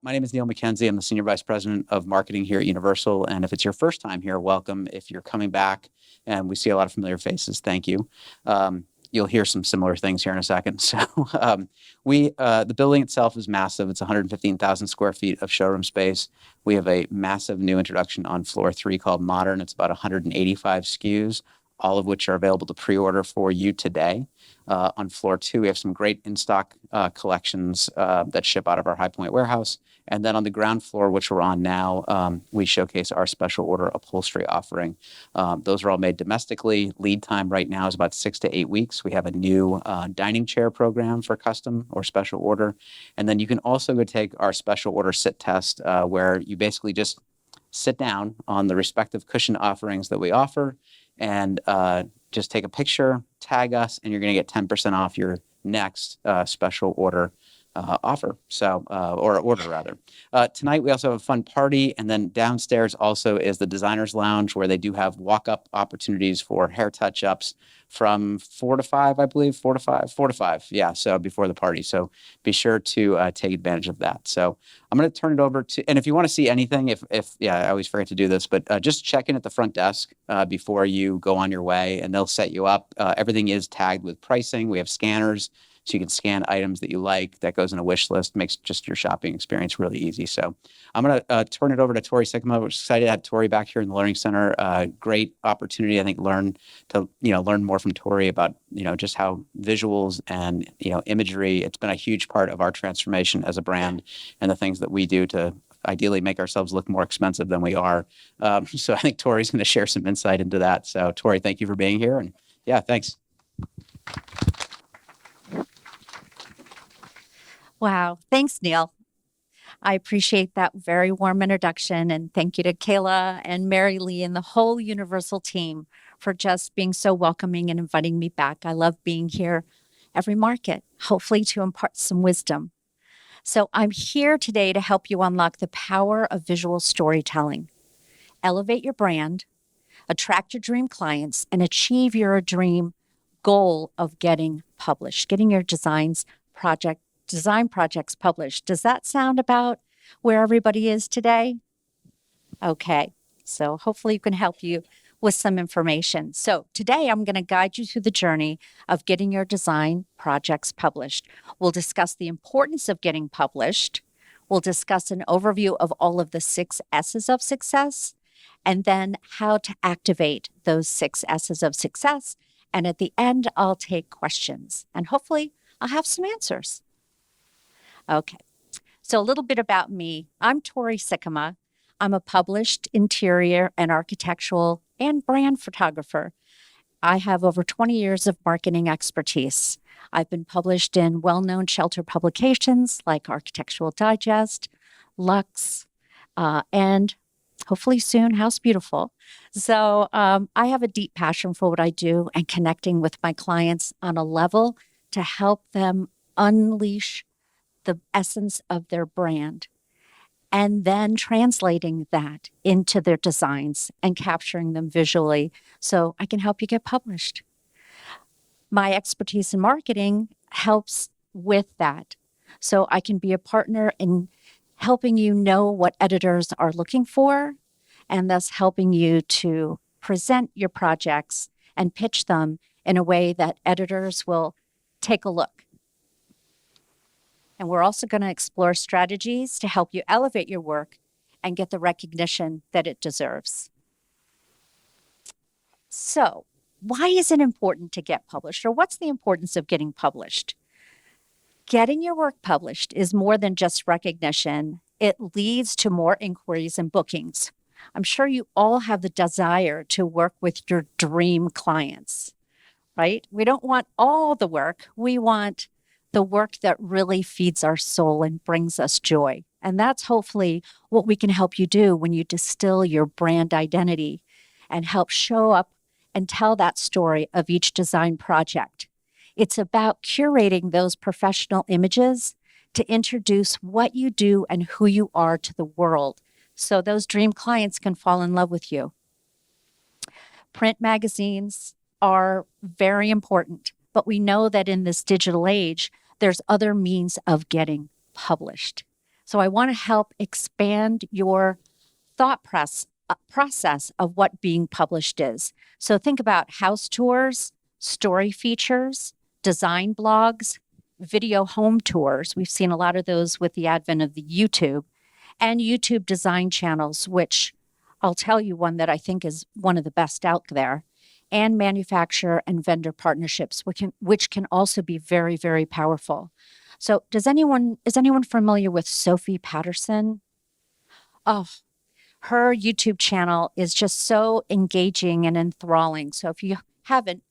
My name is Neil McKenzie. I'm the Senior Vice President of Marketing here at Universal. And if it's your first time here, welcome. If you're coming back, and we see a lot of familiar faces, thank you. You'll hear some similar things here in a second. So the building itself is massive. It's 115,000 square feet of showroom space. We have a massive new introduction on floor 3 called Modern. It's about 185 SKUs, all of which are available to pre-order for you today. On floor 2, we have some great in-stock collections that ship out of our High Point warehouse. And then on the ground floor, which we're on now, we showcase our special order upholstery offering. Those are all made domestically. Lead time right now is about 6 to 8 weeks. We have a new dining chair program for custom or special order. And then you can also go take our special order sit test, where you basically just sit down on the respective cushion offerings that we offer and just take a picture, tag us, and you're going to get 10% off your next special order offer. So, or order rather. Tonight we also have a fun party, and then downstairs also is the Designer's Lounge, where they do have walk-up opportunities for hair touch-ups from 4 to 5, I believe, 4 to 5. Yeah, so before the party. So be sure to take advantage of that. So I'm going to turn it over to, and if you want to see anything, I always forget to do this, but just check in at the front desk before you go on your way, and they'll set you up. Everything is tagged with pricing. We have scanners, so you can scan items that you like. That goes in a wish list, makes just your shopping experience really easy. So I'm going to turn it over to Tori Sikkema. We're excited to have Tori back here in the Learning Center. Great opportunity, I think, learn more from Tori about, just how visuals and, imagery, it's been a huge part of our transformation as a brand and the things that we do to ideally make ourselves look more expensive than we are. So I think Tori's going to share some insight into that. So Tori, thank you for being here. And yeah, thanks. Wow. Thanks, Neil. I appreciate that very warm introduction. And thank you to Kayla and Mary Lee and the whole Universal team for just being so welcoming and inviting me back. I love being here every market, hopefully to impart some wisdom. So I'm here today to help you unlock the power of visual storytelling, elevate your brand, attract your dream clients, and achieve your dream goal of getting published, getting your design projects published. Does that sound about where everybody is today? Okay, so hopefully you can help you with some information. So today I'm going to guide you through the journey of getting your design projects published. We'll discuss the importance of getting published. We'll discuss an overview of all of the 6 S's of success, and then how to activate those 6 S's of success. And at the end, I'll take questions, and hopefully I'll have some answers. Okay, so a little bit about me. I'm Tori Sikkema. I'm a published interior and architectural and brand photographer. I have over 20 years of marketing expertise. I've been published in well-known shelter publications like Architectural Digest, Lux, and hopefully soon House Beautiful. So I have a deep passion for what I do and connecting with my clients on a level to help them unleash the essence of their brand, and then translating that into their designs and capturing them visually so I can help you get published. My expertise in marketing helps with that. So I can be a partner in helping you know what editors are looking for, and thus helping you to present your projects and pitch them in a way that editors will take a look. And we're also going to explore strategies to help you elevate your work and get the recognition that it deserves. So, why is it important to get published, or what's the importance of getting published? Getting your work published is more than just recognition. It leads to more inquiries and bookings. I'm sure you all have the desire to work with your dream clients, right? We don't want all the work. We want the work that really feeds our soul and brings us joy. And that's hopefully what we can help you do when you distill your brand identity and help show up and tell that story of each design project. It's about curating those professional images to introduce what you do and who you are to the world, so those dream clients can fall in love with you. Print magazines are very important, but we know that in this digital age, there's other means of getting published. So I want to help expand your process of what being published is. So think about house tours, story features, design blogs, video home tours. We've seen a lot of those with the advent of the YouTube and YouTube design channels, which I'll tell you one that I think is one of the best out there, and manufacturer and vendor partnerships, which can also be very, very powerful. So is anyone familiar with Sophie Patterson? Oh, her YouTube channel is just so engaging and enthralling. So if you haven't,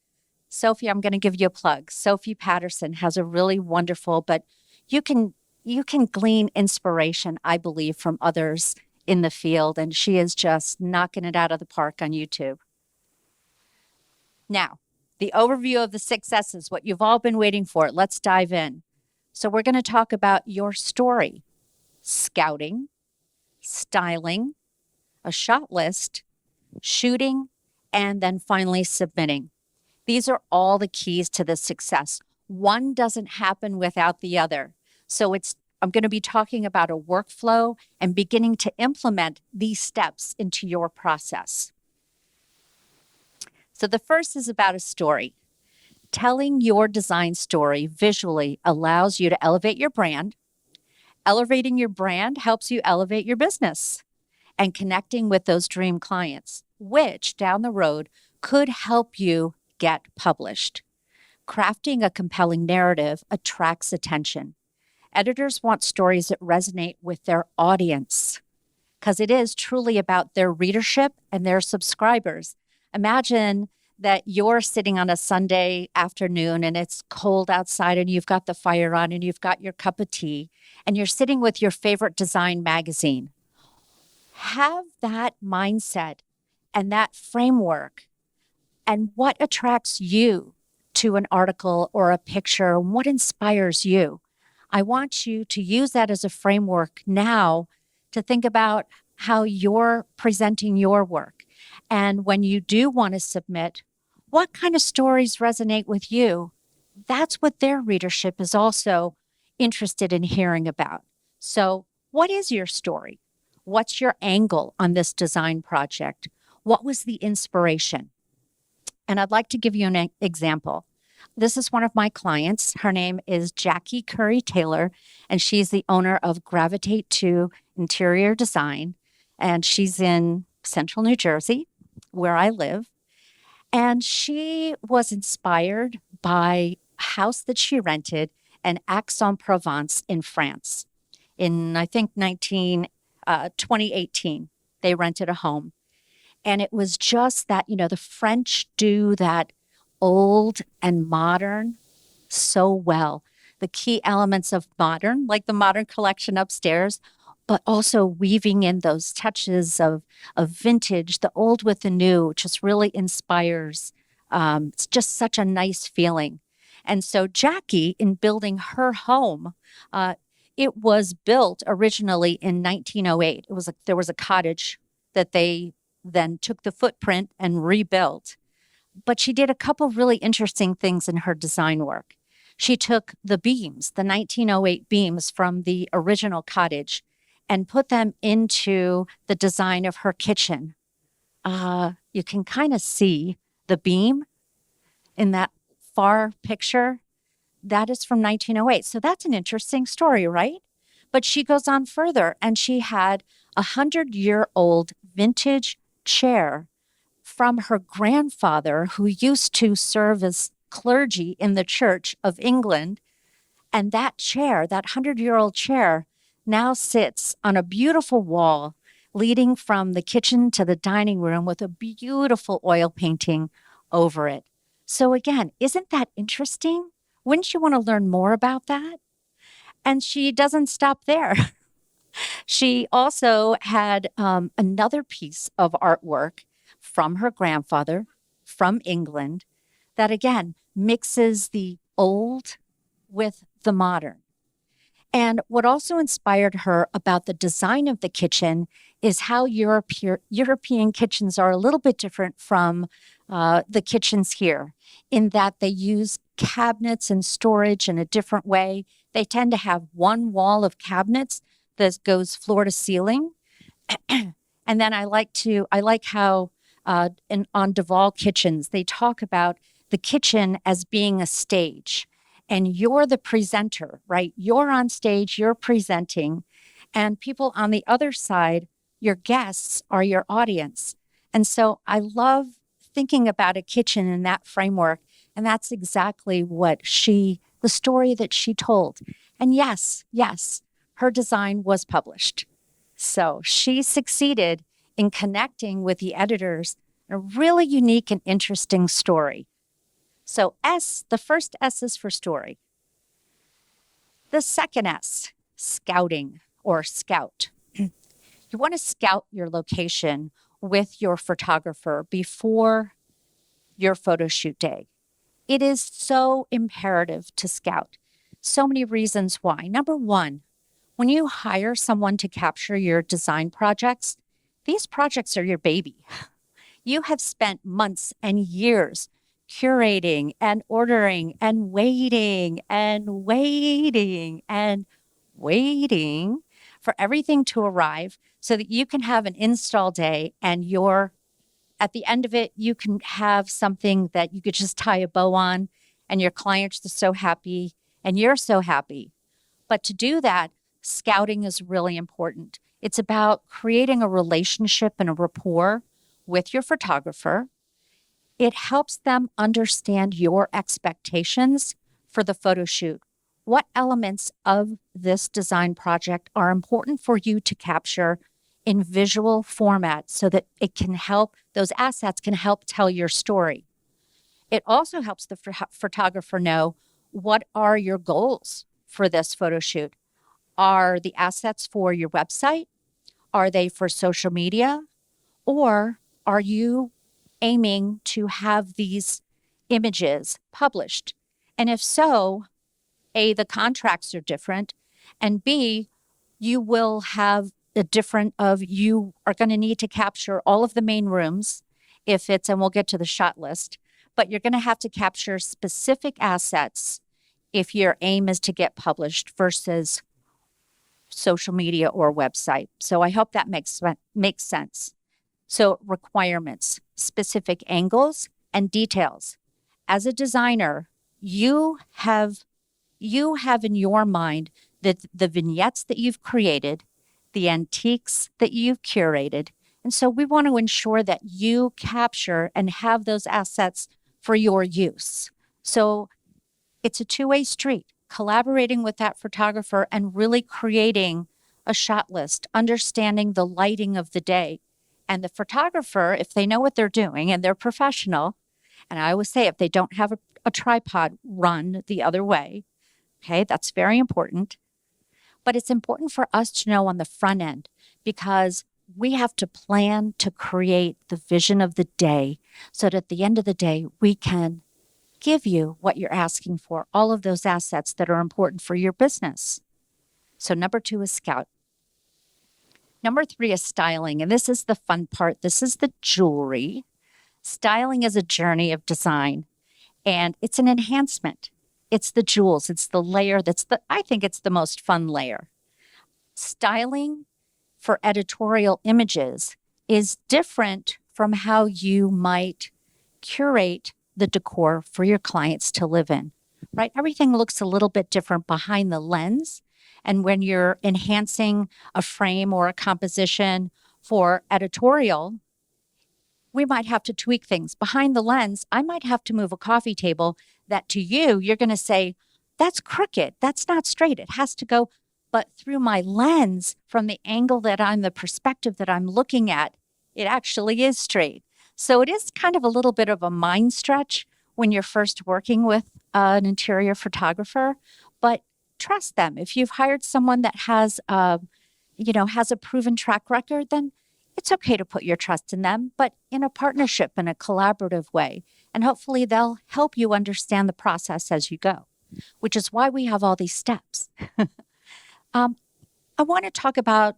Sophie, I'm going to give you a plug. Sophie Patterson has a really wonderful, but you can you can glean inspiration, I believe, from others in the field, and she is just knocking it out of the park on YouTube. Now, the overview of the successes, what you've all been waiting for. Let's dive in. So we're going to talk about your story, scouting, styling, a shot list, shooting, and then finally submitting. These are all the keys to the success. One doesn't happen without the other. So I'm going to be talking about a workflow and beginning to implement these steps into your process. So the first is about a story. Telling your design story visually allows you to elevate your brand. Elevating your brand helps you elevate your business and connecting with those dream clients, which down the road could help you get published. Crafting a compelling narrative attracts attention. Editors want stories that resonate with their audience because it is truly about their readership and their subscribers. Imagine that you're sitting on a Sunday afternoon and it's cold outside and you've got the fire on and you've got your cup of tea and you're sitting with your favorite design magazine. Have that mindset and that framework and what attracts you to an article or a picture and what inspires you. I want you to use that as a framework now to think about how you're presenting your work. And when you do want to submit, what kind of stories resonate with you? That's what their readership is also interested in hearing about. So, what is your story? What's your angle on this design project? What was the inspiration? And I'd like to give you an example. This is one of my clients. Her name is Jackie Curry Taylor, and she's the owner of Gravitate to Interior Design. And she's in central New Jersey, where I live. And she was inspired by a house that she rented in Aix-en-Provence in France. In, I think, 2018, they rented a home. And it was just that, the French do that old and modern so well. The key elements of modern, like the modern collection upstairs, but also weaving in those touches of vintage, the old with the new, just really inspires. It's just such a nice feeling. And so Jackie, in building her home, it was built originally in 1908. There was a cottage that they then took the footprint and rebuilt. But she did a couple really interesting things in her design work. She took the beams, the 1908 beams from the original cottage, and put them into the design of her kitchen. You can kind of see the beam in that far picture. That is from 1908. So that's an interesting story, right? But she goes on further, and she had a 100-year-old vintage chair from her grandfather who used to serve as clergy in the Church of England. And that chair, that 100-year-old chair, now sits on a beautiful wall leading from the kitchen to the dining room with a beautiful oil painting over it. So again, isn't that interesting? Wouldn't you want to learn more about that? And she doesn't stop there. She also had another piece of artwork from her grandfather from England that again mixes the old with the modern. And what also inspired her about the design of the kitchen is how European kitchens are a little bit different from the kitchens here in that they use cabinets and storage in a different way. They tend to have one wall of cabinets that goes floor to ceiling. And then I like how on Duval Kitchens, they talk about the kitchen as being a stage and you're the presenter, right? You're on stage, you're presenting, and people on the other side, your guests are your audience. And so I love thinking about a kitchen in that framework. And that's exactly the story that she told. And yes, her design was published. So she succeeded in connecting with the editors, a really unique and interesting story. So the first S is for story. The second S, scouting or scout. You want to scout your location with your photographer before your photo shoot day. It is so imperative to scout. So many reasons why. Number one, when you hire someone to capture your design projects, these projects are your baby. You have spent months and years curating and ordering and waiting and waiting and waiting for everything to arrive so that you can have an install day and at the end of it, you can have something that you could just tie a bow on and your clients are so happy and you're so happy. But to do that, scouting is really important. It's about creating a relationship and a rapport with your photographer. It helps them understand your expectations for the photo shoot. What elements of this design project are important for you to capture in visual format so that those assets can help tell your story. It also helps the photographer know what are your goals for this photo shoot. Are the assets for your website? Are they for social media? Or are you aiming to have these images published? And if so, A, the contracts are different, and B, you will have you are going to need to capture all of the main rooms and we'll get to the shot list, but you're going to have to capture specific assets if your aim is to get published versus social media or website. So I hope that makes sense. So requirements, specific angles and details. As a designer, you have in your mind the vignettes that you've created, the antiques that you've curated. And so we want to ensure that you capture and have those assets for your use. So it's a two-way street, collaborating with that photographer and really creating a shot list, understanding the lighting of the day. And the photographer, if they know what they're doing and they're professional, and I always say if they don't have a tripod, run the other way. Okay, that's very important. But it's important for us to know on the front end because we have to plan to create the vision of the day so that at the end of the day, we can give you what you're asking for, all of those assets that are important for your business. So number 2 is scout. Number 3 is styling. And this is the fun part. This is the jewelry. Styling is a journey of design and it's an enhancement. It's the jewels. It's the layer I think it's the most fun layer. Styling for editorial images is different from how you might curate the decor for your clients to live in, right? Everything looks a little bit different behind the lens. And when you're enhancing a frame or a composition for editorial, we might have to tweak things. Behind the lens, I might have to move a coffee table that to you, you're going to say, that's crooked. That's not straight. It has to go. But through my lens, from the angle the perspective that I'm looking at, it actually is straight. So it is kind of a little bit of a mind stretch when you're first working with an interior photographer, but trust them. If you've hired someone that has a proven track record, then it's okay to put your trust in them, but in a partnership, in a collaborative way. And hopefully they'll help you understand the process as you go, which is why we have all these steps. I want to talk about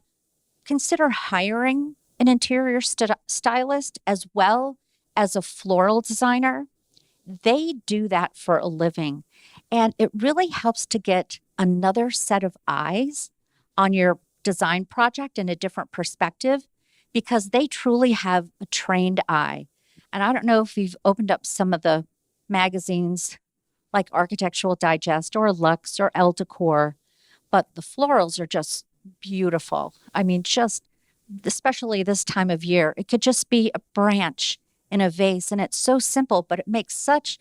consider hiring an interior stylist as well as a floral designer. They do that for a living. And it really helps to get another set of eyes on your design project in a different perspective because they truly have a trained eye. And I don't know if you've opened up some of the magazines like Architectural Digest or Lux or Elle Decor, but the florals are just beautiful. I mean, just especially this time of year, it could just be a branch in a vase, and it's so simple, but it makes such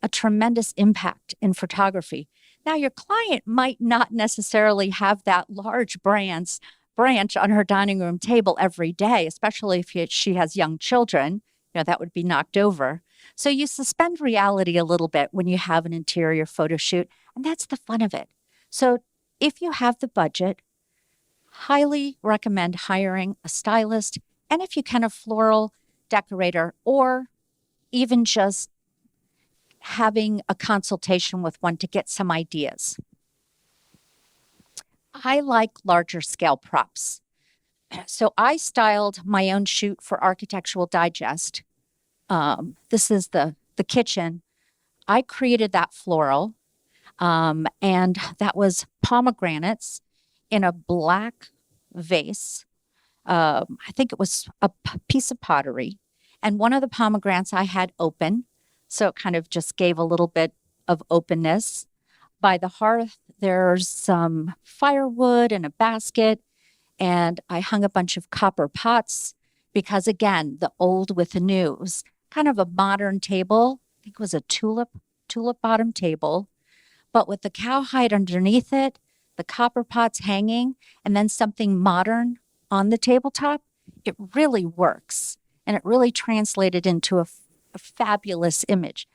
a tremendous impact in photography. Now, your client might not necessarily have that large branch on her dining room table every day, especially if she has young children. You know, that would be knocked over. So you suspend reality a little bit when you have an interior photo shoot, and that's the fun of it. So if you have the budget, highly recommend hiring a stylist, and if you can, a floral decorator, or even just having a consultation with one to get some ideas. I like larger scale props. So I styled my own shoot for Architectural Digest. This is the kitchen. I created that floral, and that was pomegranates in a black vase. I think it was a piece of pottery. And one of the pomegranates I had open, so it kind of just gave a little bit of openness. By the hearth, there's some firewood and a basket, and I hung a bunch of copper pots because, again, the old with the new. It was kind of a modern table. I think it was a tulip bottom table, but with the cowhide underneath it, the copper pots hanging, and then something modern on the tabletop. It really works, and it really translated into a fabulous image.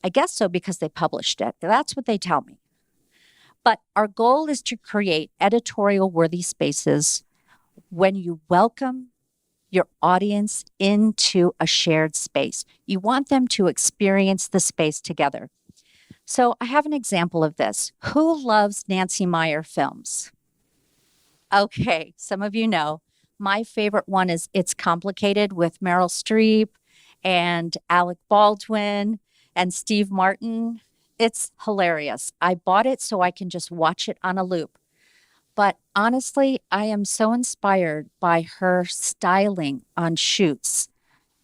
I guess so because they published it. That's what they tell me. But our goal is to create editorial worthy spaces when you welcome your audience into a shared space. You want them to experience the space together. So I have an example of this. Who loves Nancy Meyer films? Okay, some of you know. My favorite one is It's Complicated with Meryl Streep and Alec Baldwin and Steve Martin. It's hilarious. I bought it so I can just watch it on a loop. But honestly, I am so inspired by her styling on shoots.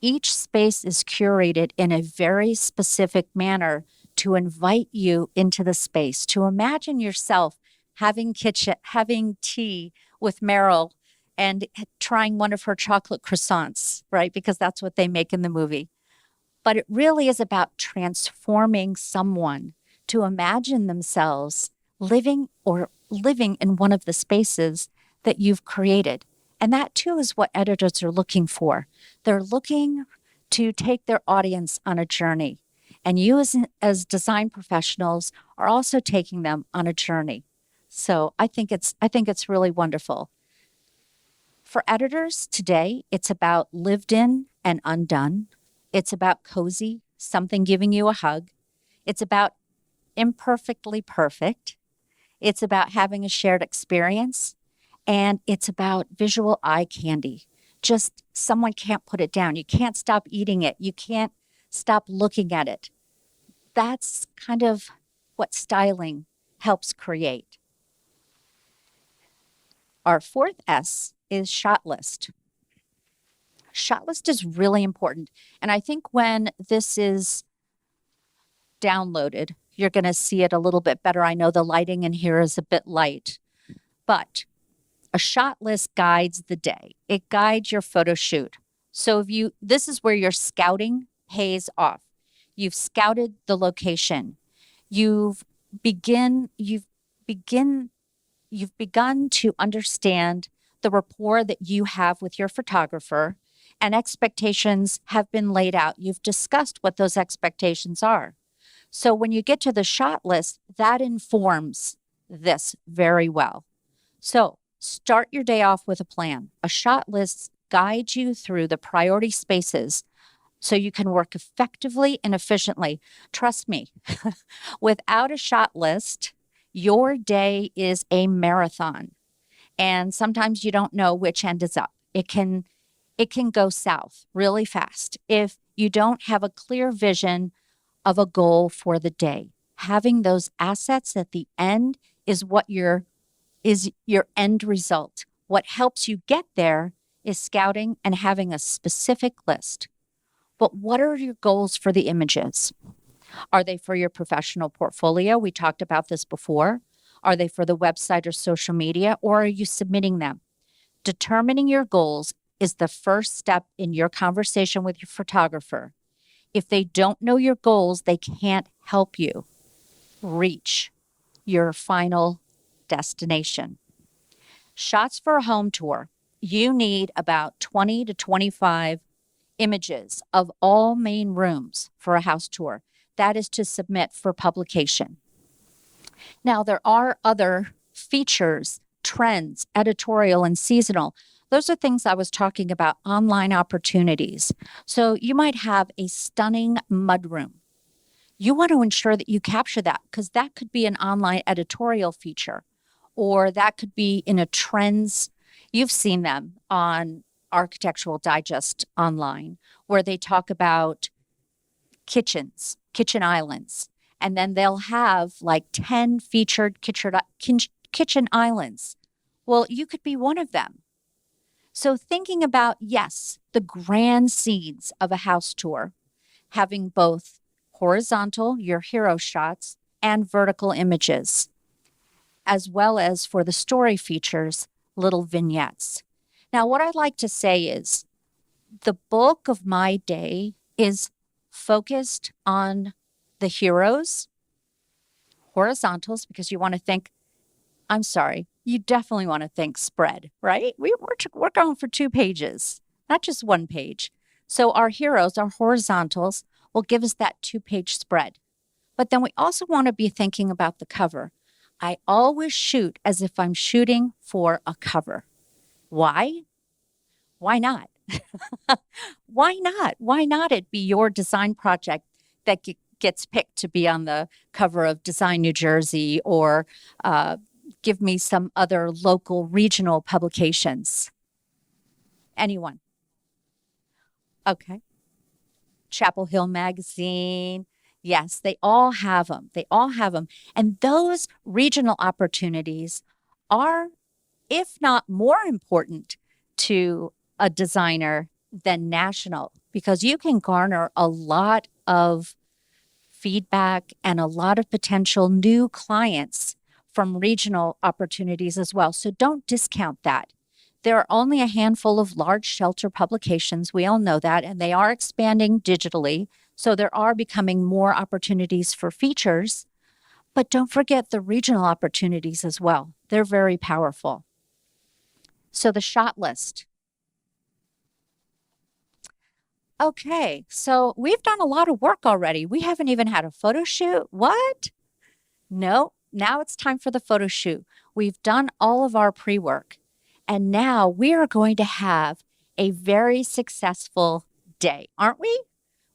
Each space is curated in a very specific manner to invite you into the space, to imagine yourself having tea with Meryl and trying one of her chocolate croissants, right? Because that's what they make in the movie. But it really is about transforming someone to imagine themselves living in one of the spaces that you've created. And that too is what editors are looking for. They're looking to take their audience on a journey. And you as design professionals are also taking them on a journey. So I think it's really wonderful. For editors today, it's about lived in and undone. It's about cozy, something giving you a hug. It's about imperfectly perfect. It's about having a shared experience. And it's about visual eye candy. Just someone can't put it down. You can't stop eating it. You can't stop looking at it. That's kind of what styling helps create. Our fourth S is shot list. Shot list is really important. And I think when this is downloaded, you're going to see it a little bit better. I know the lighting in here is a bit light, but a shot list guides the day. It guides your photo shoot. So this is where your scouting pays off. You've scouted the location. You've begun to understand the rapport that you have with your photographer, and expectations have been laid out. You've discussed what those expectations are. So when you get to the shot list, that informs this very well. So start your day off with a plan. A shot list guides you through the priority spaces so you can work effectively and efficiently. Trust me, without a shot list, your day is a marathon. And sometimes you don't know which end is up. It can go south really fast if you don't have a clear vision of a goal for the day. Having those assets at the end is your end result. What helps you get there is scouting and having a specific list. But what are your goals for the images? Are they for your professional portfolio? We talked about this before. Are they for the website or social media, or are you submitting them? Determining your goals is the first step in your conversation with your photographer. If they don't know your goals, they can't help you reach your final destination. Shots for a home tour. You need about 20 to 25 images of all main rooms for a house tour. That is to submit for publication. Now, there are other features, trends, editorial, and seasonal. Those are things I was talking about, online opportunities. So you might have a stunning mudroom. You want to ensure that you capture that because that could be an online editorial feature, or that could be in a trends. You've seen them on Architectural Digest online, where they talk about kitchens, kitchen islands, and then they'll have like 10 featured kitchen islands. Well, you could be one of them. So thinking about, yes, the grand scenes of a house tour, having both horizontal, your hero shots, and vertical images, as well as for the story features, little vignettes. Now, what I'd like to say is the bulk of my day is focused on the heroes, horizontals, because you want to think, I'm sorry, you definitely want to think spread, right? We're going for 2 pages, not just 1 page. So our heroes, our horizontals, will give us that 2-page spread. But then we also want to be thinking about the cover. I always shoot as if I'm shooting for a cover. Why? Why not? Why not? Why not it be your design project that gets picked to be on the cover of Design New Jersey, or give me some other local regional publications? Anyone? Okay. Chapel Hill Magazine. Yes, they all have them. They all have them. And those regional opportunities are, if not more important to a designer than national, because you can garner a lot of feedback and a lot of potential new clients from regional opportunities as well. So don't discount that. There are only a handful of large shelter publications. We all know that, and they are expanding digitally. So there are becoming more opportunities for features, but don't forget the regional opportunities as well. They're very powerful. So the shot list. Okay, so we've done a lot of work already. We haven't even had a photo shoot. What? No, now it's time for the photo shoot. We've done all of our pre-work, and now we are going to have a very successful day, aren't we?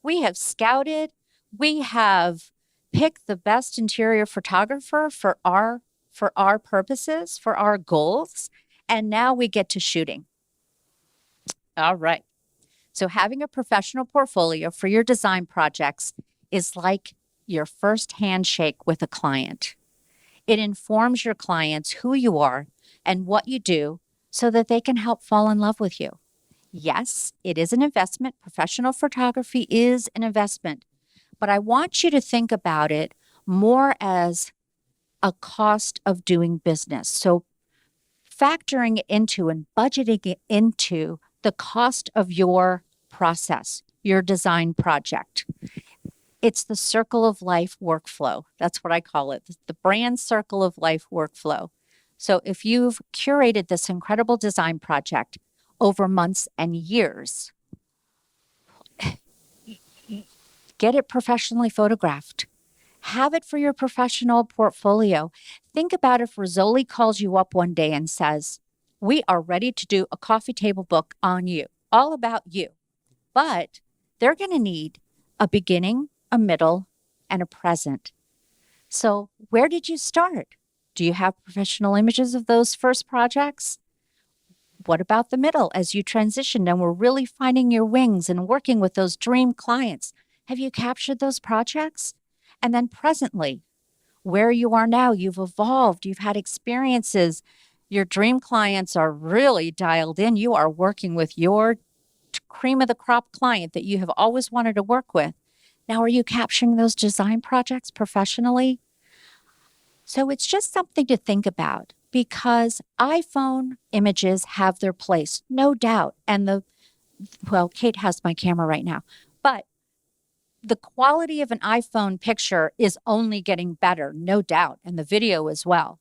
We have scouted, we have picked the best interior photographer for our purposes, for our goals, and now we get to shooting. All right. So having a professional portfolio for your design projects is like your first handshake with a client. It informs your clients who you are and what you do so that they can help fall in love with you. Yes, it is an investment. Professional photography is an investment, but I want you to think about it more as a cost of doing business. So factoring it into and budgeting it into the cost of your process, your design project. It's the circle of life workflow. That's what I call it, the brand circle of life workflow. So if you've curated this incredible design project over months and years, get it professionally photographed. Have it for your professional portfolio. Think about if Rizzoli calls you up one day and says, we are ready to do a coffee table book on you, all about you. But they're going to need a beginning, a middle, and a present. So where did you start? Do you have professional images of those first projects? What about the middle as you transitioned and were really finding your wings and working with those dream clients? Have you captured those projects? And then presently, where you are now, you've evolved, you've had experiences, Your dream clients are really dialed in. You are working with your cream of the crop client that you have always wanted to work with. Now, are you capturing those design projects professionally? So it's just something to think about because iPhone images have their place, no doubt. Well, Kate has my camera right now, but the quality of an iPhone picture is only getting better, no doubt, and the video as well.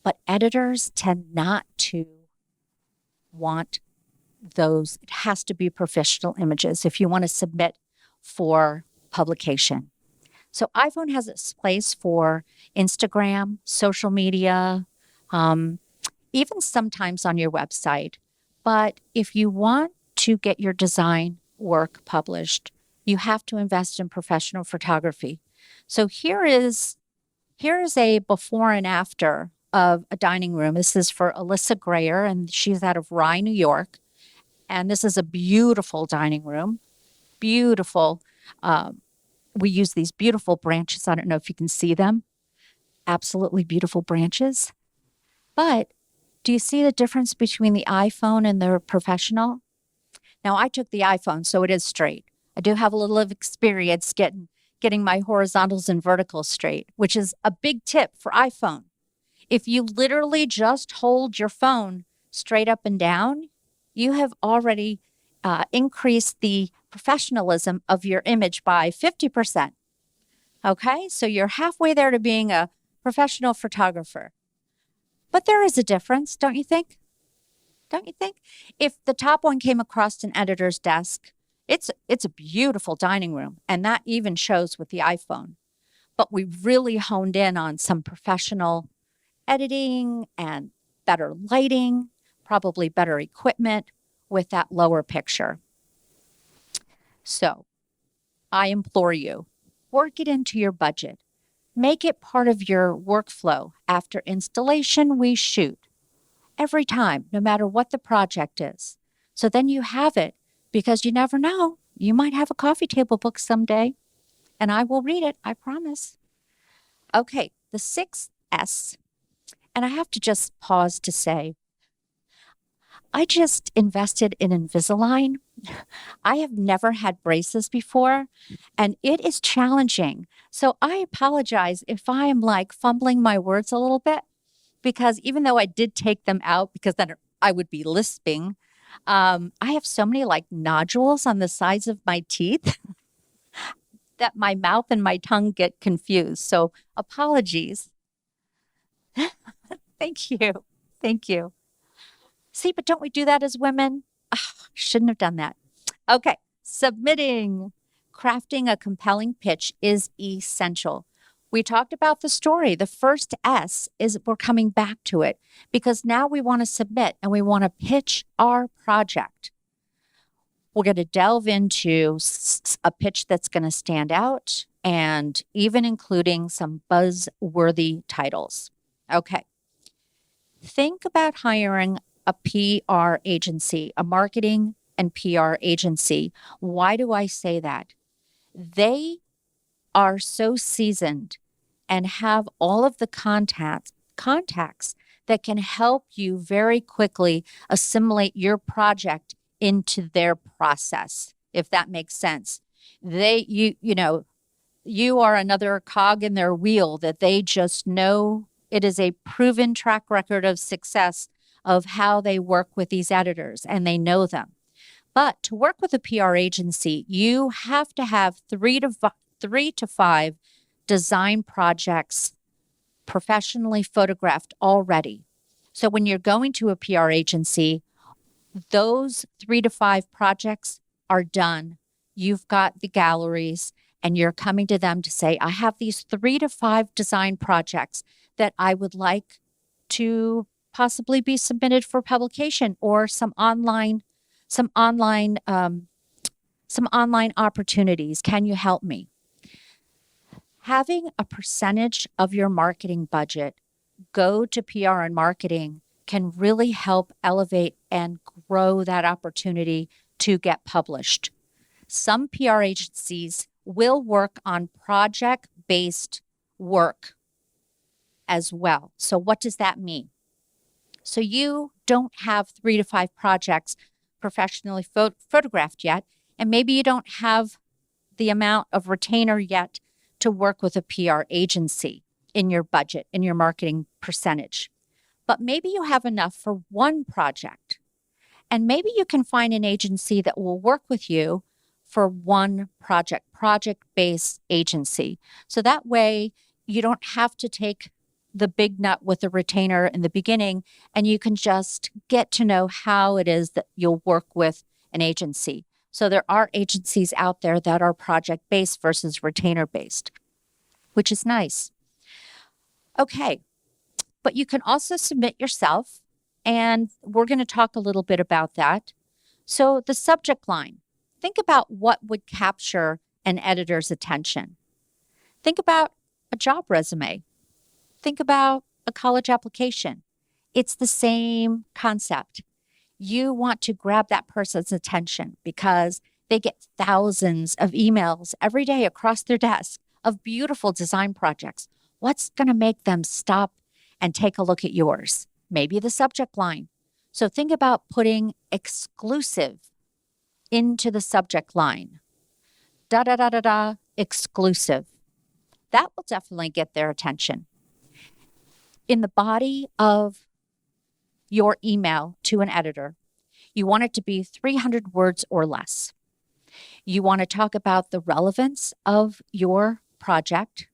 But editors tend not to want those. It has to be professional images if you want to submit for publication. So iPhone has its place for Instagram, social media, even sometimes on your website. But if you want to get your design work published, you have to invest in professional photography. So here is a before and after of a dining room. This is for Alyssa Grayer, and she's out of Rye, New York. And this is a beautiful dining room. Beautiful. We use these beautiful branches. I don't know if you can see them. Absolutely beautiful branches. But do you see the difference between the iPhone and the professional? Now, I took the iPhone, so it is straight. I do have a little of experience getting my horizontals and verticals straight, which is a big tip for iPhone. If you literally just hold your phone straight up and down, you have already increased the professionalism of your image by 50%. Okay, so you're halfway there to being a professional photographer. But there is a difference, don't you think? Don't you think? If the top one came across an editor's desk, it's a beautiful dining room, and that even shows with the iPhone. But we really honed in on some professional editing and better lighting, probably better equipment with that lower picture. So I implore you, work it into your budget. Make it part of your workflow. After installation, we shoot every time, no matter what the project is. So then you have it because you never know. You might have a coffee table book someday, and I will read it, I promise. Okay, the 6S, and I have to just pause to say, I just invested in Invisalign. I have never had braces before, and it is challenging. So I apologize if I am like fumbling my words a little bit, because even though I did take them out, because then I would be lisping, I have so many like nodules on the sides of my teeth that my mouth and my tongue get confused. So apologies. Thank you. Thank you. See, but don't we do that as women? Shouldn't have done that. Okay, submitting. Crafting a compelling pitch is essential. We talked about the story. The first S is we're coming back to it because now we want to submit and we want to pitch our project. We're going to delve into a pitch that's going to stand out and even including some buzzworthy titles. Okay. Think about hiring a PR agency, a marketing and PR agency. Why do I say that? They are so seasoned and have all of the contacts that can help you very quickly assimilate your project into their process, if that makes sense. You are another cog in their wheel that they just know. It is a proven track record of success of how they work with these editors, and they know them. But to work with a PR agency, you have to have three to five design projects professionally photographed already. So when you're going to a PR agency, those 3 to 5 projects are done. You've got the galleries, and you're coming to them to say, I have these 3 to 5 design projects that I would like to possibly be submitted for publication or some online opportunities. Can you help me? Having a percentage of your marketing budget go to PR and marketing can really help elevate and grow that opportunity to get published. Some PR agencies will work on project-based work as well. So what does that mean? So you don't have 3 to 5 projects professionally photographed yet. And maybe you don't have the amount of retainer yet to work with a PR agency in your budget, in your marketing percentage. But maybe you have enough for one project. And maybe you can find an agency that will work with you for one project-based agency. So that way you don't have to take the big nut with a retainer in the beginning, and you can just get to know how it is that you'll work with an agency. So there are agencies out there that are project-based versus retainer-based, which is nice. Okay, but you can also submit yourself, and we're going to talk a little bit about that. So the subject line, think about what would capture an editor's attention. Think about a job resume. Think about a college application. It's the same concept. You want to grab that person's attention because they get thousands of emails every day across their desk of beautiful design projects. What's going to make them stop and take a look at yours? Maybe the subject line. So think about putting exclusive into the subject line. Da da da da da, exclusive. That will definitely get their attention. In the body of your email to an editor, you want it to be 300 words or less. You want to talk about the relevance of your project.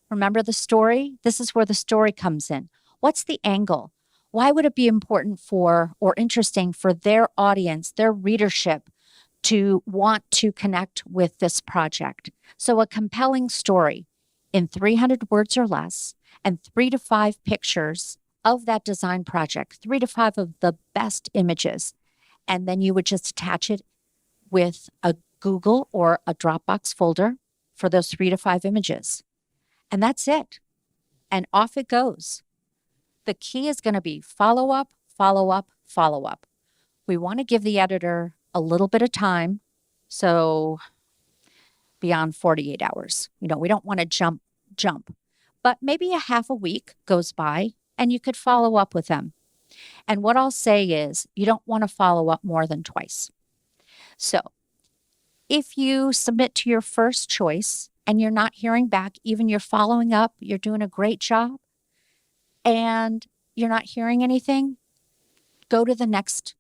Remember the story? This is where the story comes in. What's the angle? Why would it be important for or interesting for their audience, their readership, to want to connect with this project? So a compelling story in 300 words or less and 3 to 5 pictures of that design project, 3 to 5 of the best images. And then you would just attach it with a Google or a Dropbox folder for those 3 to 5 images. And that's it. And off it goes. The key is going to be follow up, follow up, follow up. We want to give the editor a little bit of time. So beyond 48 hours, we don't want to jump, but maybe a half a week goes by and you could follow up with them. And what I'll say is you don't want to follow up more than twice. So if you submit to your first choice and you're not hearing back, even you're following up, you're doing a great job, and you're not hearing anything, go to the next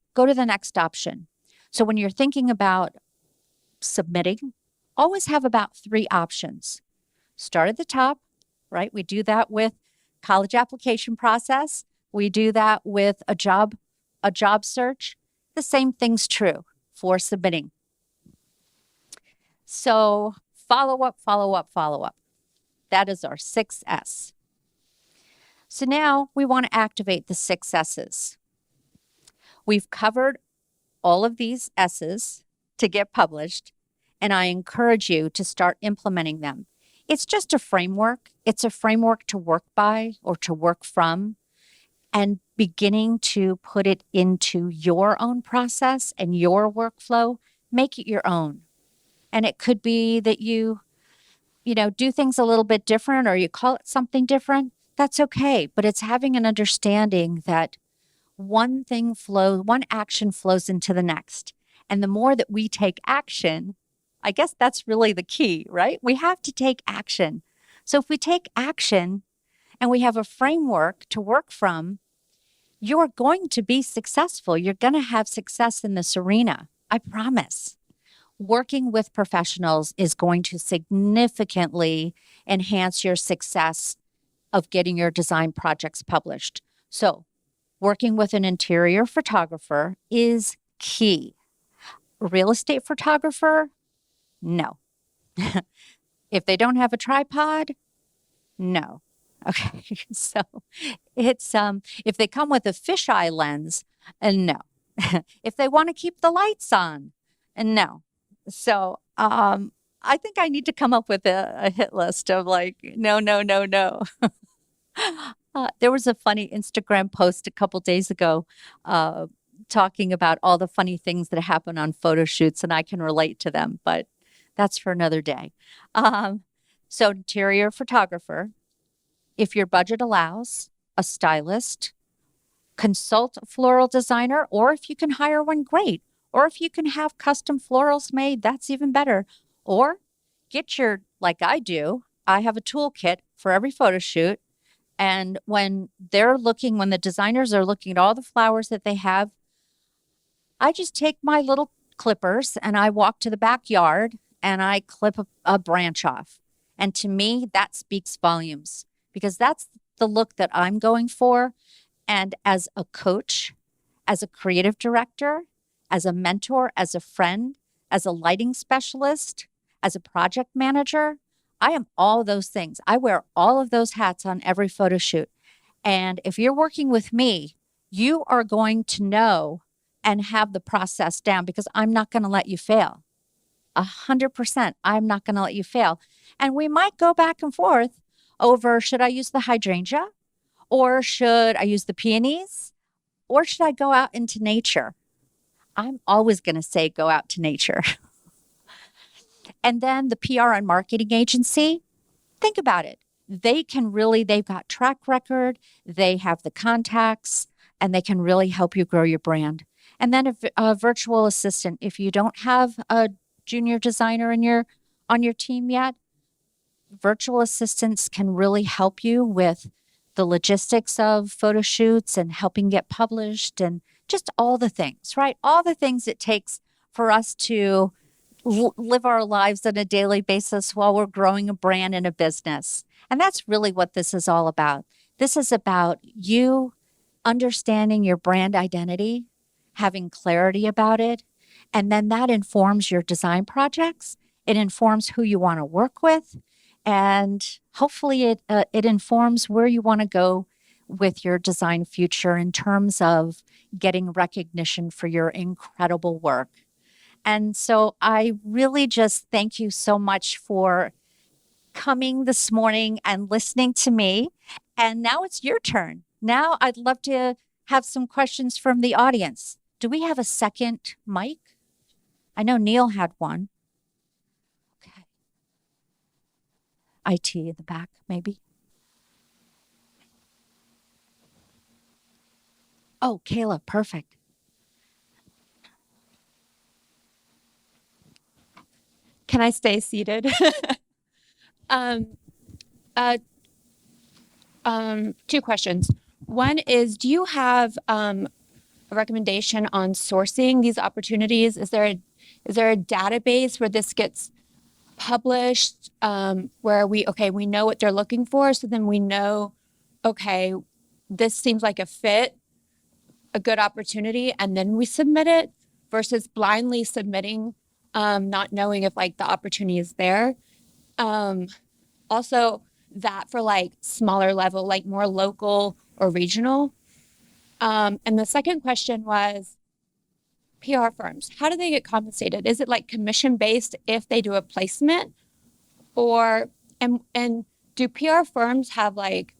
option. So when you're thinking about submitting, always have about 3 options. Start at the top, right? We do that with college application process. We do that with a job search. The same thing's true for submitting. So follow up, follow up, follow up. That is our 6S. So now we want to activate the 6 S's. We've covered all of these S's to get published, and I encourage you to start implementing them. It's just a framework. It's a framework to work by or to work from, and beginning to put it into your own process and your workflow. Make it your own. And it could be that you do things a little bit different, or you call it something different. That's okay. But it's having an understanding that one action flows into the next. And the more that we take action, I guess that's really the key, right? We have to take action. So if we take action and we have a framework to work from, you're going to be successful. You're going to have success in this arena. I promise. Working with professionals is going to significantly enhance your success of getting your design projects published. So working with an interior photographer is key. A real estate photographer? No. If they don't have a tripod? No. Okay. So it's, if they come with a fisheye lens, no. If they want to keep the lights on, no. So, I think I need to come up with a hit list of like, no, no, no, no. There was a funny Instagram post a couple days ago, talking about all the funny things that happen on photo shoots, and I can relate to them, but that's for another day. So interior photographer, if your budget allows, a stylist, consult a floral designer, or if you can hire one, great. Or if you can have custom florals made, that's even better. Or get your, like I do, I have a toolkit for every photo shoot. And when when the designers are looking at all the flowers that they have, I just take my little clippers and I walk to the backyard and I clip a branch off. And to me, that speaks volumes because that's the look that I'm going for. And as a coach, as a creative director, as a mentor, as a friend, as a lighting specialist, as a project manager, I am all those things. I wear all of those hats on every photo shoot. And if you're working with me, you are going to know and have the process down because I'm not going to let you fail. 100%. I'm not going to let you fail. And we might go back and forth over should I use the hydrangea or should I use the peonies or should I go out into nature? I'm always going to say go out to nature. And then the PR and marketing agency, think about it. They've got track record, they have the contacts, and they can really help you grow your brand. And then a virtual assistant, if you don't have a junior designer on your team yet, virtual assistants can really help you with the logistics of photo shoots and helping get published and just all the things, right? All the things it takes for us to live our lives on a daily basis while we're growing a brand and a business. And that's really what this is all about. This is about you understanding your brand identity, having clarity about it, and then that informs your design projects. It informs who you want to work with, and hopefully it informs where you want to go with your design future in terms of getting recognition for your incredible work. And so I really just thank you so much for coming this morning and listening to me. And now it's your turn. Now I'd love to have some questions from the audience. Do we have a second mic? I know Neil had one. Okay. IT in the back, maybe. Oh, Kayla, perfect. Can I stay seated? um, uh, Two questions. One is, do you have a recommendation on sourcing these opportunities? Is there a database where this gets published, where we know what they're looking for, so then we know, okay, this seems like a fit, a good opportunity, and then we submit it versus blindly submitting, not knowing if like the opportunity is there. Also that for like smaller level, like more local or regional. And the second question was PR firms. How do they get compensated? Is it like commission based if they do a placement, or and do PR firms have like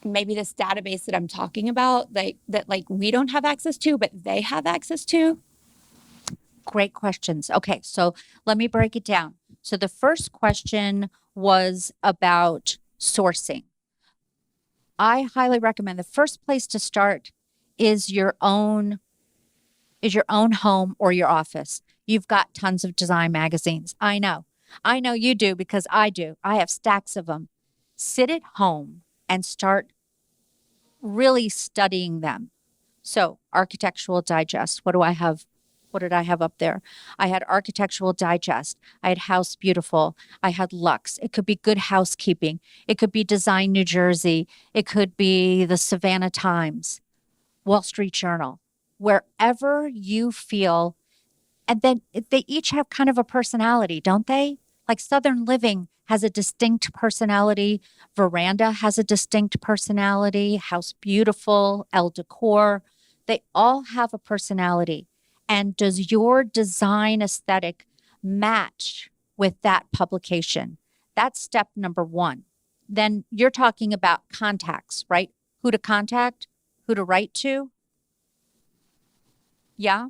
maybe this database that I'm talking about, like that like we don't have access to, but they have access to? Great questions. Okay, so let me break it down. So the first question was about sourcing. I highly recommend the first place to start is your own home or your office. You've got tons of design magazines. I know. I know you do because I do. I have stacks of them. Sit at home and start really studying them. So, Architectural Digest. What do I have? What did I have up there? I had Architectural Digest. I had House Beautiful. I had Lux. It could be Good Housekeeping. It could be Design New Jersey. It could be the Savannah Times, Wall Street Journal, wherever you feel. And then they each have kind of a personality, don't they? Like Southern Living has a distinct personality. Veranda has a distinct personality. House Beautiful, El Decor, they all have a personality. And does your design aesthetic match with that publication? That's step number one. Then you're talking about contacts, right? Who to contact, who to write to. Yeah.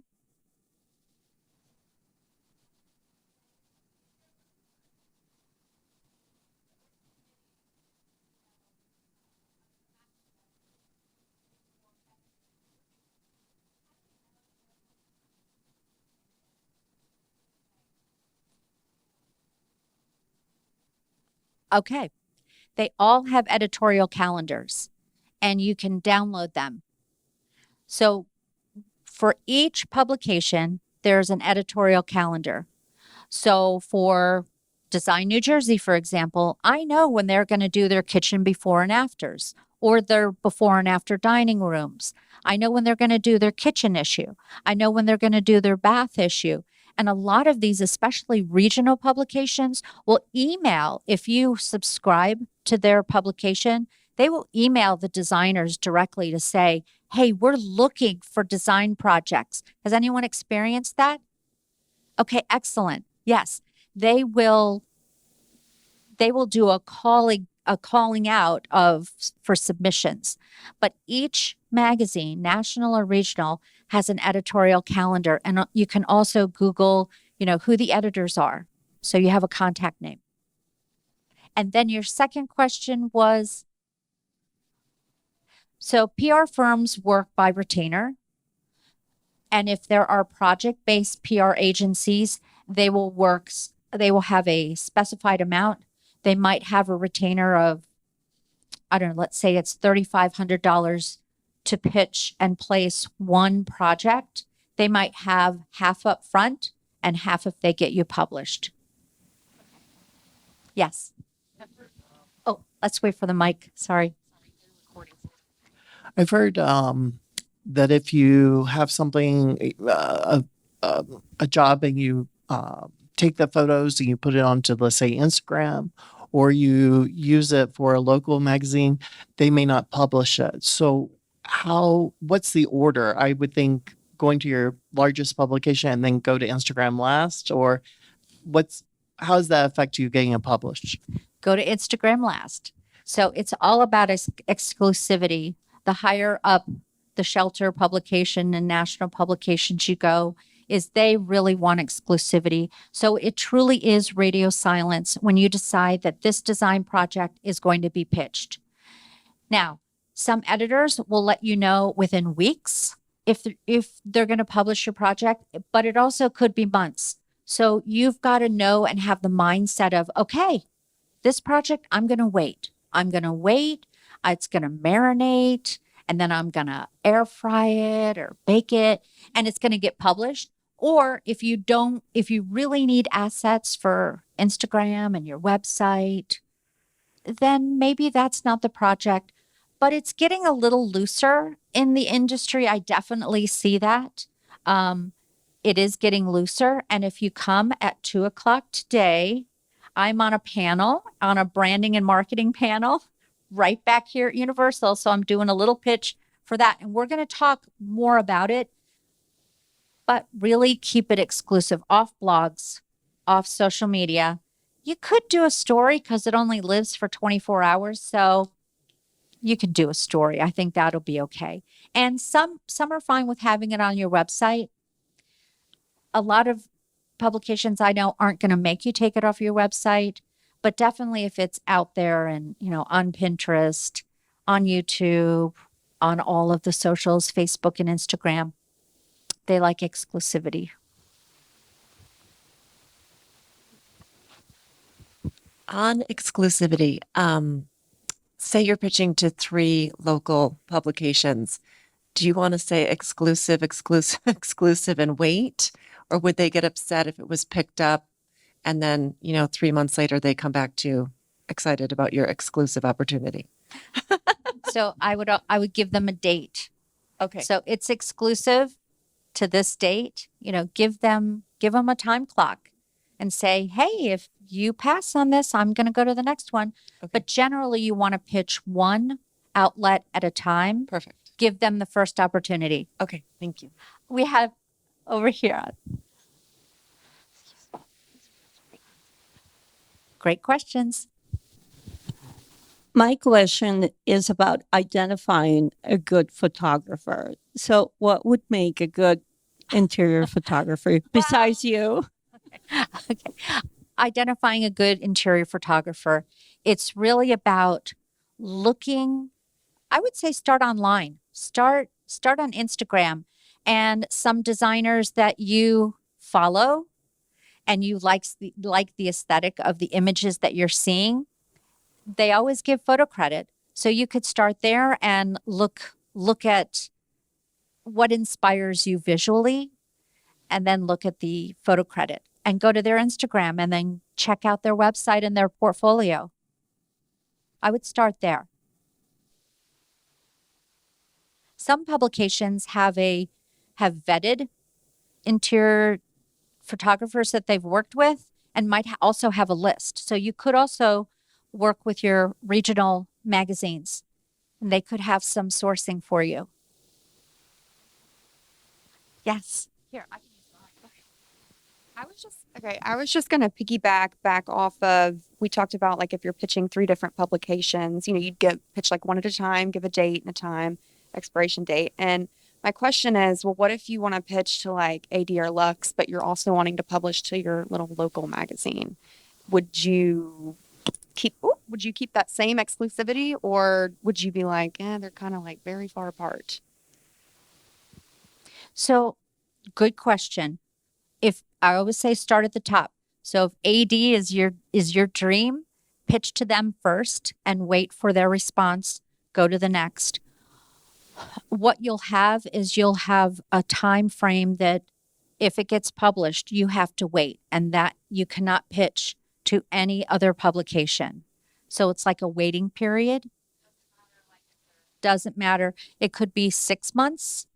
Okay. They all have editorial calendars and you can download them. So for each publication, there's an editorial calendar. So for Design New Jersey, for example, I know when they're going to do their kitchen before and afters or their before and after dining rooms. I know when they're going to do their kitchen issue. I know when they're going to do their bath issue. And a lot of these, especially regional publications, will email, if you subscribe to their publication, they will email the designers directly to say, hey, we're looking for design projects. Has anyone experienced that? Okay, excellent. Yes, they will do a calling out for submissions. But each magazine, national or regional, has an editorial calendar, and you can also Google, who the editors are, so you have a contact name. And then your second question was, so PR firms work by retainer. And if there are project-based PR agencies, they will have a specified amount. They might have a retainer of, I don't know, let's say it's $3,500 to pitch and place one project. They might have half up front and half if they get you published. Yes. Oh, let's wait for the mic. Sorry. I've heard that if you have something, a job, and you take the photos and you put it onto, let's say, Instagram, or you use it for a local magazine, they may not publish it. So what's the order? I would think going to your largest publication and then go to Instagram last, or how does that affect you getting it published? Go to Instagram last. So it's all about exclusivity. The higher up the shelter publication and national publications you go, is they really want exclusivity. So it truly is radio silence when you decide that this design project is going to be pitched. Now, some editors will let you know within weeks if they're going to publish your project, but it also could be months. So you've got to know and have the mindset of, okay, this project, I'm going to wait. It's going to marinate, and then I'm going to air fry it or bake it, and it's going to get published. Or if you really need assets for Instagram and your website, then maybe that's not the project. But it's getting a little looser in the industry. I definitely see that. It is getting looser. And if you come at 2:00 today, I'm on a branding and marketing panel right back here at Universal. So I'm doing a little pitch for that. And we're going to talk more about it, but really keep it exclusive, off blogs, off social media. You could do a story because it only lives for 24 hours. So you could do a story. I think that'll be okay. And some are fine with having it on your website. A lot of publications I know aren't going to make you take it off your website, but definitely if it's out there and, on Pinterest, on YouTube, on all of the socials, Facebook and Instagram, they like exclusivity. On exclusivity, say you're pitching to 3 local publications. Do you want to say exclusive, and wait? Or would they get upset if it was picked up and then, 3 months later they come back to you excited about your exclusive opportunity? So I would give them a date. Okay. So it's exclusive to this date. Give them a time clock and say, hey, if you pass on this, I'm going to go to the next one. Okay. But generally you want to pitch one outlet at a time. Perfect. Give them the first opportunity. Okay. Thank you. We have over here. Great questions. My question is about identifying a good photographer. So what would make a good interior photographer besides you? Okay. Identifying a good interior photographer. It's really about looking, I would say start online. Start on Instagram, and some designers that you follow and you like the aesthetic of the images that you're seeing, they always give photo credit. So you could start there and look at what inspires you visually, and then look at the photo credit and go to their Instagram and then check out their website and their portfolio. I would start there. Some publications have vetted interior photographers that they've worked with and might also have a list. So you could also work with your regional magazines and they could have some sourcing for you. Yes. Here, I can use mine. I was just gonna piggyback back off of we talked about like if you're pitching 3 different publications, you'd pitch like one at a time, give a date and a time, expiration date. And my question is, well, what if you want to pitch to like ADR Lux, but you're also wanting to publish to your little local magazine? Would you keep that same exclusivity, or would you be like, they're kind of like very far apart? So good question. If I always say start at the top. So if AD is your dream, pitch to them first and wait for their response, go to the next. What you'll have is you'll have a time frame that if it gets published, you have to wait, and that you cannot pitch to any other publication. So it's like a waiting period. Doesn't matter. It could be 6 months.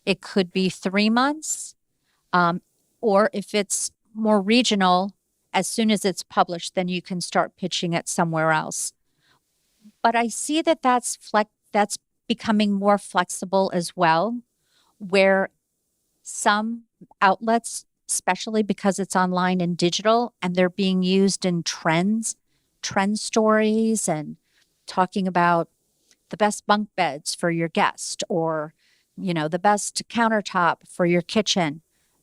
It could be 3 months. Or if it's more regional, as soon as it's published, then you can start pitching it somewhere else. But I see that that's becoming more flexible as well, where some outlets, especially because it's online and digital, and they're being used in trend stories and talking about the best bunk beds for your guest or, the best countertop for your kitchen.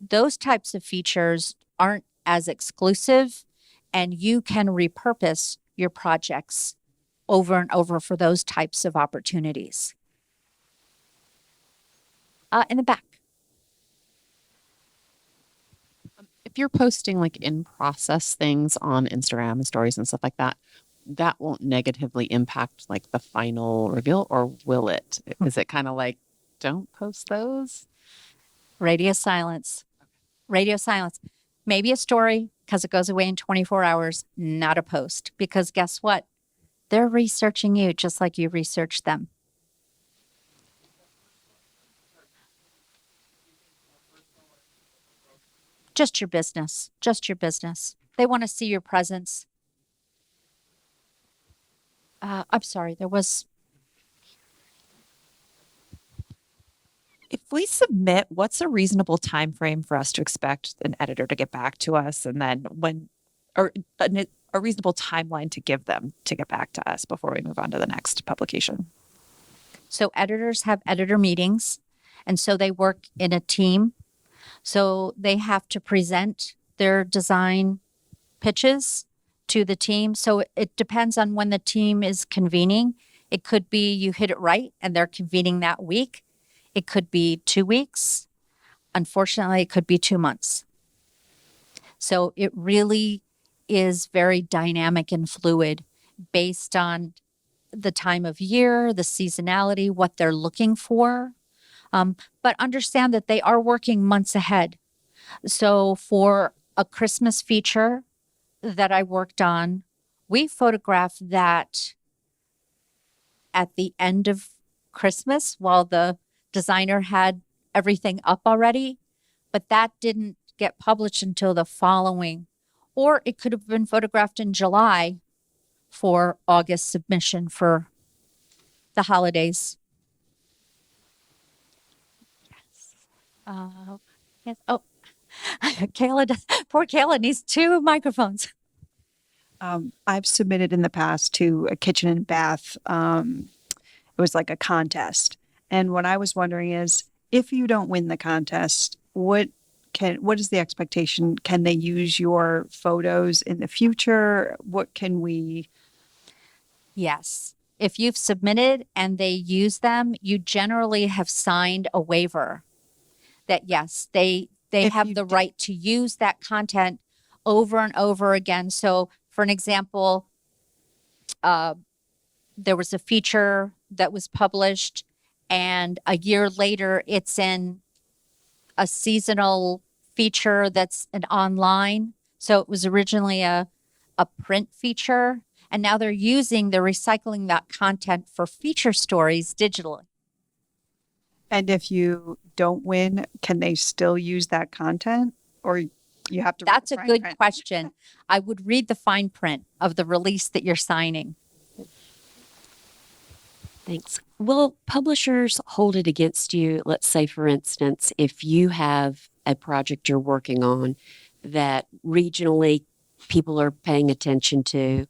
Those types of features aren't as exclusive, and you can repurpose your projects over and over for those types of opportunities. In the back. If you're posting like in process things on Instagram and stories and stuff like that, that won't negatively impact like the final reveal, or will it? Is it kind of like, don't post those? Radio silence. Radio silence. Maybe a story because it goes away in 24 hours, not a post. Because guess what? They're researching you just like you researched them. Just your business. Just your business. They want to see your presence. I'm sorry, there was. If we submit, what's a reasonable time frame for us to expect an editor to get back to us, and then a reasonable timeline to give them to get back to us before we move on to the next publication? So editors have editor meetings, and so they work in a team. So they have to present their design pitches to the team. So it depends on when the team is convening. It could be you hit it right and they're convening that week. It could be 2 weeks. Unfortunately, it could be 2 months. So it really is very dynamic and fluid based on the time of year, the seasonality, what they're looking for. But understand that they are working months ahead. So for a Christmas feature that I worked on, we photographed that at the end of Christmas while the designer had everything up already, but that didn't get published until the following, or it could have been photographed in July for August submission for the holidays. Yes. Oh, poor Kayla needs 2 microphones. I've submitted in the past to a kitchen and bath. It was like a contest. And what I was wondering is, if you don't win the contest, what is the expectation? Can they use your photos in the future? What can we? Yes. If you've submitted and they use them, you generally have signed a waiver that yes, they If have you the d- right to use that content over and over again. So for an example, there was a feature that was published, and a year later, it's in a seasonal feature that's an online. So it was originally a print feature, and now they're recycling that content for feature stories digitally. And if you don't win, can they still use that content, or you have to? read That's the a fine good print? question. I would read the fine print of the release that you're signing. Thanks. Will publishers hold it against you? Let's say, for instance, if you have a project you're working on that regionally people are paying attention to,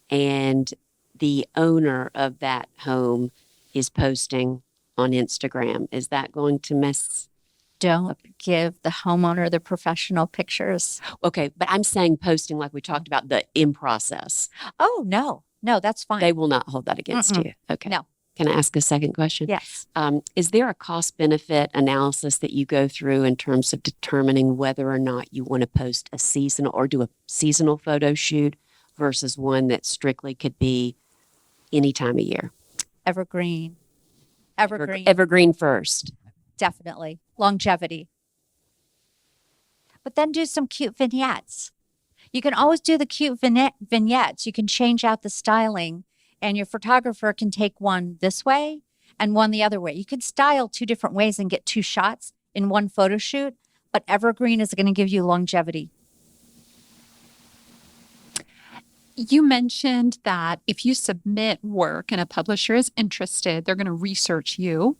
and the owner of that home is posting on Instagram, is that going to mess? Don't give the homeowner the professional pictures. Okay, but I'm saying posting like we talked about the in process. Oh, no, that's fine. They will not hold that against Mm-mm. you. Okay. No. Can I ask a second question? Yes. Is there a cost benefit analysis that you go through in terms of determining whether or not you want to post a seasonal or do a seasonal photo shoot versus one that strictly could be any time of year? Evergreen. Evergreen first. Definitely. Longevity. But then do some cute vignettes. You can always do the cute vignettes. You can change out the styling, and your photographer can take one this way and one the other way. You can style two different ways and get two shots in one photo shoot, but evergreen is going to give you longevity. You mentioned that if you submit work and a publisher is interested, they're going to research you.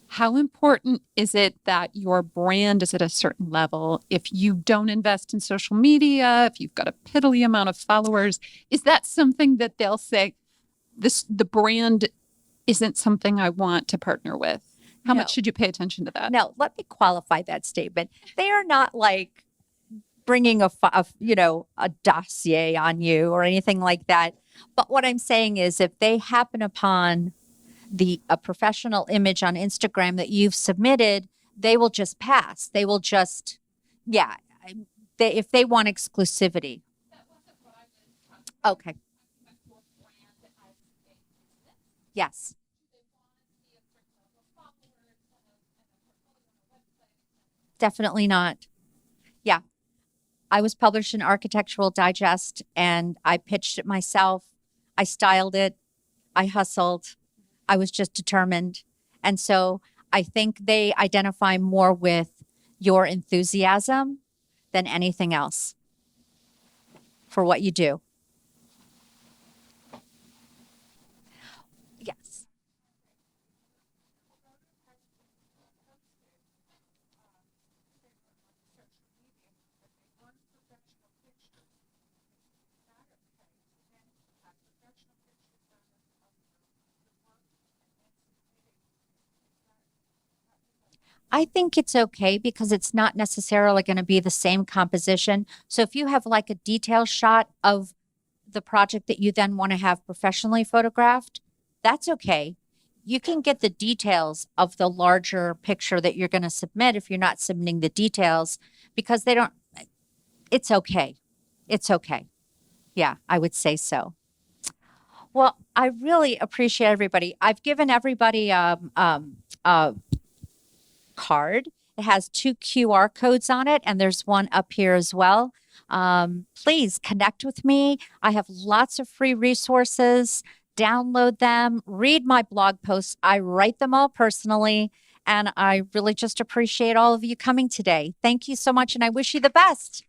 How important is it that your brand is at a certain level? If you don't invest in social media, if you've got a piddly amount of followers, is that something that they'll say, the brand isn't something I want to partner with? How much should you pay attention to that? No, let me qualify that statement. They are not like bringing a dossier on you or anything like that. But what I'm saying is, if they happen upon a professional image on Instagram that you've submitted, they will just pass. They will just, if they want exclusivity. Okay. Yes. Definitely not. Yeah. I was published in Architectural Digest and I pitched it myself. I styled it. I hustled. I was just determined. And so I think they identify more with your enthusiasm than anything else for what you do. Yes. I think it's okay because it's not necessarily going to be the same composition. So if you have like a detail shot of the project that you then want to have professionally photographed, that's okay. You can get the details of the larger picture that you're going to submit if you're not submitting the details, because it's okay. It's okay. Yeah, I would say so. Well, I really appreciate everybody. I've given everybody a card. It has 2 QR codes on it, and there's one up here as well. Please connect with me. I have lots of free resources. Download them, read my blog posts. I write them all personally, and I really just appreciate all of you coming today. Thank you so much, and I wish you the best.